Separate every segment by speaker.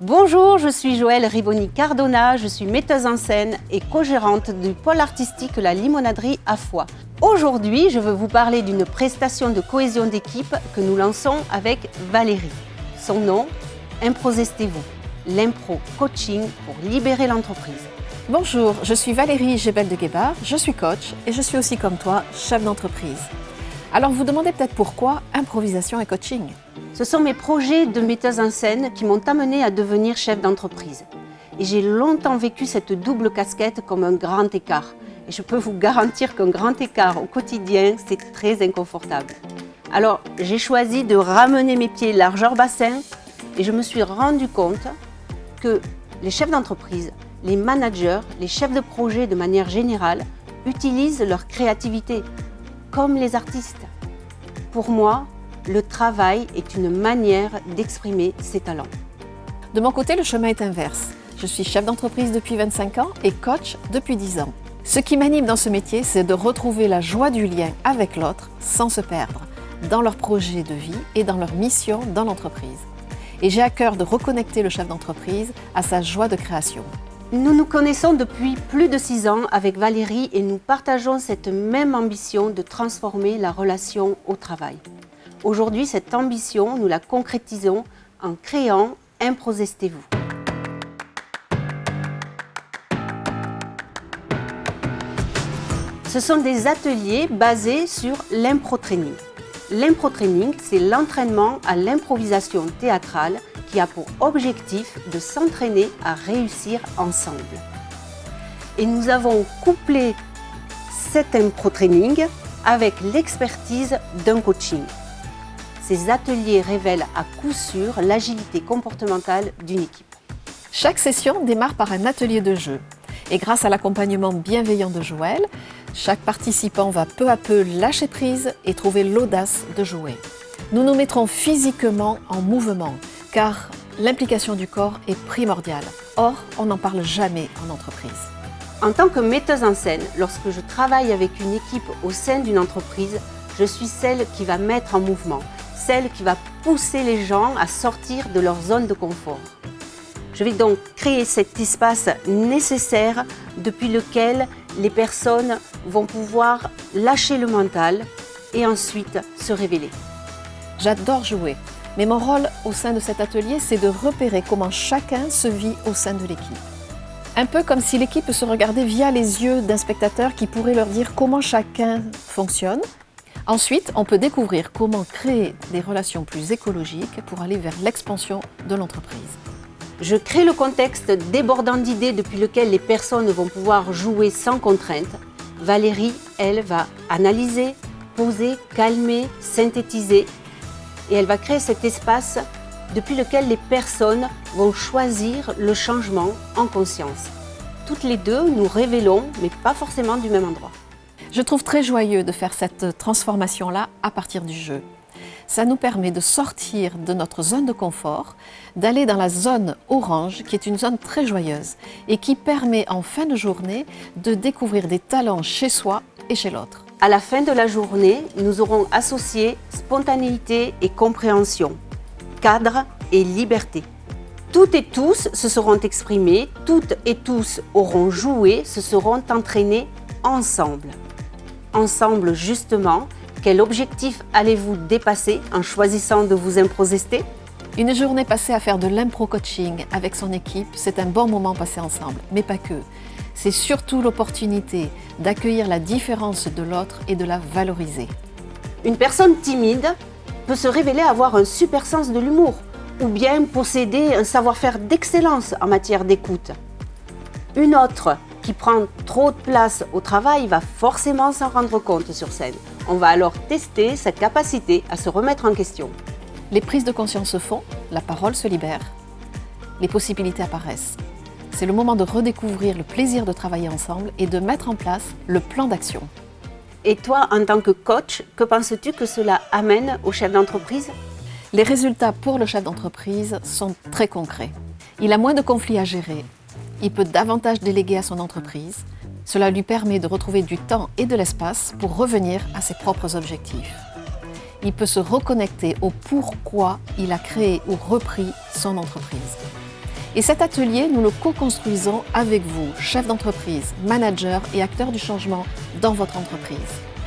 Speaker 1: Bonjour, je suis Joëlle Riboni-Cardona, je suis metteuse en scène et co-gérante du pôle artistique La Limonaderie à Foix. Aujourd'hui, je veux vous parler d'une prestation de cohésion d'équipe que nous lançons avec Valérie. Son nom, Improzestez-vous, l'impro coaching pour libérer l'entreprise.
Speaker 2: Bonjour, je suis Valérie Gebel de Guébard, je suis coach et je suis aussi comme toi, chef d'entreprise. Alors vous demandez peut-être pourquoi improvisation et coaching.
Speaker 1: Ce sont mes projets de metteuse en scène qui m'ont amenée à devenir chef d'entreprise. Et j'ai longtemps vécu cette double casquette comme un grand écart. Et je peux vous garantir qu'un grand écart au quotidien, c'est très inconfortable. Alors j'ai choisi de ramener mes pieds largeur bassin et je me suis rendu compte que les chefs d'entreprise, les managers, les chefs de projet de manière générale utilisent leur créativité, comme les artistes. Pour moi, le travail est une manière d'exprimer ses talents.
Speaker 2: De mon côté, le chemin est inverse. Je suis chef d'entreprise depuis 25 ans et coach depuis 10 ans. Ce qui m'anime dans ce métier, c'est de retrouver la joie du lien avec l'autre sans se perdre dans leur projet de vie et dans leur mission dans l'entreprise. Et j'ai à cœur de reconnecter le chef d'entreprise à sa joie de création.
Speaker 1: Nous nous connaissons depuis plus de 6 ans avec Valérie et nous partageons cette même ambition de transformer la relation au travail. Aujourd'hui, cette ambition, nous la concrétisons en créant Improzestez-vous. Ce sont des ateliers basés sur l'impro-training. L'impro-training, c'est l'entraînement à l'improvisation théâtrale qui a pour objectif de s'entraîner à réussir ensemble. Et nous avons couplé cet impro-training avec l'expertise d'un coaching. Ces ateliers révèlent à coup sûr l'agilité comportementale d'une équipe.
Speaker 2: Chaque session démarre par un atelier de jeu. Et grâce à l'accompagnement bienveillant de Joëlle, chaque participant va peu à peu lâcher prise et trouver l'audace de jouer. Nous nous mettrons physiquement en mouvement, car l'implication du corps est primordiale. Or, on n'en parle jamais en entreprise.
Speaker 1: En tant que metteuse en scène, lorsque je travaille avec une équipe au sein d'une entreprise, je suis celle qui va mettre en mouvement, celle qui va pousser les gens à sortir de leur zone de confort. Je vais donc créer cet espace nécessaire depuis lequel les personnes vont pouvoir lâcher le mental et ensuite se révéler.
Speaker 2: J'adore jouer, mais mon rôle au sein de cet atelier, c'est de repérer comment chacun se vit au sein de l'équipe. Un peu comme si l'équipe se regardait via les yeux d'un spectateur qui pourrait leur dire comment chacun fonctionne. Ensuite, on peut découvrir comment créer des relations plus écologiques pour aller vers l'expansion de l'entreprise.
Speaker 1: Je crée le contexte débordant d'idées depuis lequel les personnes vont pouvoir jouer sans contrainte. Valérie, elle, va analyser, poser, calmer, synthétiser. Et elle va créer cet espace depuis lequel les personnes vont choisir le changement en conscience. Toutes les deux, nous révélons, mais pas forcément du même endroit.
Speaker 2: Je trouve très joyeux de faire cette transformation-là à partir du jeu. Ça nous permet de sortir de notre zone de confort, d'aller dans la zone orange, qui est une zone très joyeuse et qui permet en fin de journée de découvrir des talents chez soi et chez l'autre.
Speaker 1: À la fin de la journée, nous aurons associé spontanéité et compréhension, cadre et liberté. Toutes et tous se seront exprimés, toutes et tous auront joué, se seront entraînés ensemble. Ensemble, justement, quel objectif allez-vous dépasser en choisissant de vous improzester ?
Speaker 2: Une journée passée à faire de l'impro-coaching avec son équipe, c'est un bon moment passé ensemble, mais pas que. C'est surtout l'opportunité d'accueillir la différence de l'autre et de la valoriser.
Speaker 1: Une personne timide peut se révéler avoir un super sens de l'humour ou bien posséder un savoir-faire d'excellence en matière d'écoute. Une autre qui prend trop de place au travail va forcément s'en rendre compte sur scène. On va alors tester sa capacité à se remettre en question.
Speaker 2: Les prises de conscience se font, la parole se libère, les possibilités apparaissent. C'est le moment de redécouvrir le plaisir de travailler ensemble et de mettre en place le plan d'action.
Speaker 1: Et toi, en tant que coach, que penses-tu que cela amène au chef d'entreprise ?
Speaker 2: Les résultats pour le chef d'entreprise sont très concrets. Il a moins de conflits à gérer, il peut davantage déléguer à son entreprise. Cela lui permet de retrouver du temps et de l'espace pour revenir à ses propres objectifs. Il peut se reconnecter au pourquoi il a créé ou repris son entreprise. Et cet atelier, nous le co-construisons avec vous, chef d'entreprise, manager et acteur du changement dans votre entreprise.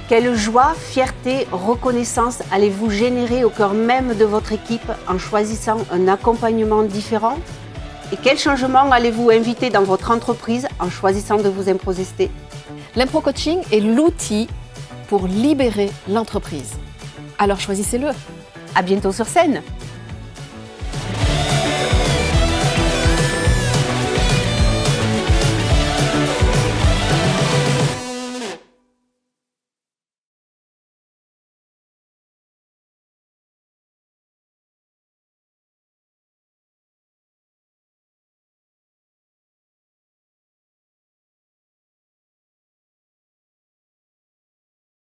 Speaker 1: Quelle joie, fierté, reconnaissance allez-vous générer au cœur même de votre équipe en choisissant un accompagnement différent? Et quel changement allez-vous inviter dans votre entreprise en choisissant de vous improviser?
Speaker 2: L'impro-coaching est l'outil pour libérer l'entreprise. Alors choisissez-le.
Speaker 1: À bientôt sur scène!